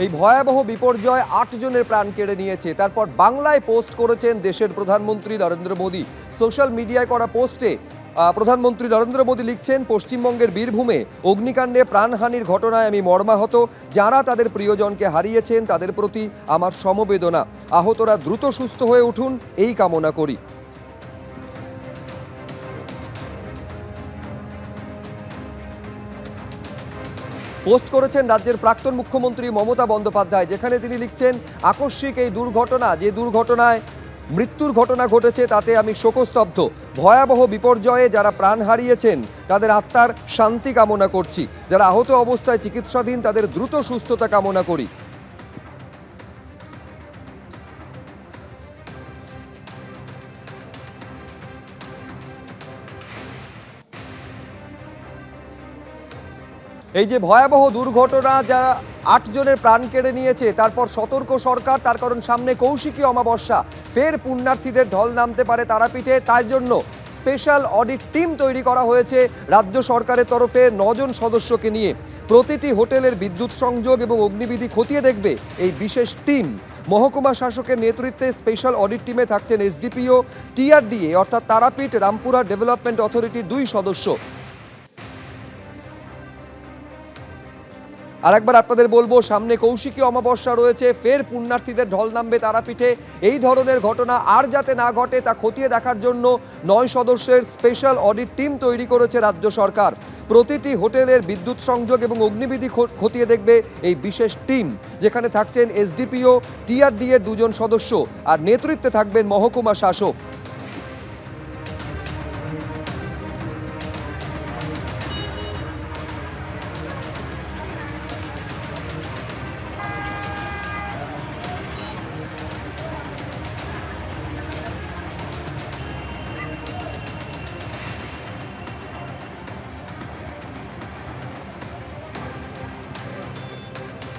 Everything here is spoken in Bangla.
এই ভয়াবহ বিপর্যয় ৮ জনের প্রাণ কেড়ে নিয়েছে। তারপর বাংলায় পোস্ট করেছেন দেশের প্রধানমন্ত্রী নরেন্দ্র মোদী। সোশ্যাল মিডিয়ায় করা পোস্টে প্রধানমন্ত্রী নরেন্দ্র মোদী লিখছেন, পশ্চিমবঙ্গের বীরভূমে অগ্নিকাণ্ডে প্রাণহানির ঘটনায় আমি মর্মাহত। যারা তাদের প্রিয়জনকে হারিয়েছেন তাদের প্রতি আমার সমবেদনা। আহতরা দ্রুত সুস্থ হয়ে উঠুন এই কামনা করি। পোস্ট করেছেন রাজ্যের প্রাক্তন মুখ্যমন্ত্রী মমতা বন্দ্যোপাধ্যায়, যেখানে তিনি লিখছেন, আকস্মিক এই দুর্ঘটনা, যে দুর্ঘটনায় মৃত্যুর ঘটনা ঘটেছে তাতে আমি শোকস্তব্ধ। ভয়াবহ বিপর্যয়ে যারা প্রাণ হারিয়েছেন তাদের আত্মার শান্তি কামনা করছি। যারা আহত অবস্থায় চিকিৎসাধীন তাদের দ্রুত সুস্থতা কামনা করি। এই যে ভয়াবহ দুর্ঘটনা, যা ৮ জনের প্রাণ কেড়ে নিয়েছে, তারপর সতর্ক সরকার, তার কারণ সামনে কৌশিকী অমাবস্যা। ফের পুণ্যার্থীদের ঢল নামতে পারে তারাপীঠে। তার জন্য স্পেশাল অডিট টিম তৈরি করা হয়েছে রাজ্য সরকারের তরফে ৯ জন সদস্যকে নিয়ে। প্রতিটি হোটেলের বিদ্যুৎ সংযোগ এবং অগ্নিবিধি খতিয়ে দেখবে এই বিশেষ টিম। মহকুমা শাসকের নেতৃত্বে স্পেশাল অডিট টিমে থাকছেন এসডিপিও, টিআরডিএ অর্থাৎ তারাপীঠ রামপুরা ডেভেলপমেন্ট অথরিটির ২ সদস্য। আরেকবার আপনাদের বলবো, সামনে কৌশিকী অমাবস্যা রয়েছে, ফের পুণ্যার্থীদের ঢল নামবে তারাপীঠে। এই ধরনের ঘটনা আর যাতে না ঘটে তা খতিয়ে দেখার জন্য ৯ সদস্যের স্পেশাল অডিট টিম তৈরি করেছে রাজ্য সরকার। প্রতিটি হোটেলের বিদ্যুৎ সংযোগ এবং অগ্নিবিধি খতিয়ে দেখবে এই বিশেষ টিম, যেখানে থাকছেন এসডিপিও, টিআরডি এর ২ জন সদস্য, আর নেতৃত্বে থাকবেন মহকুমা শাসক।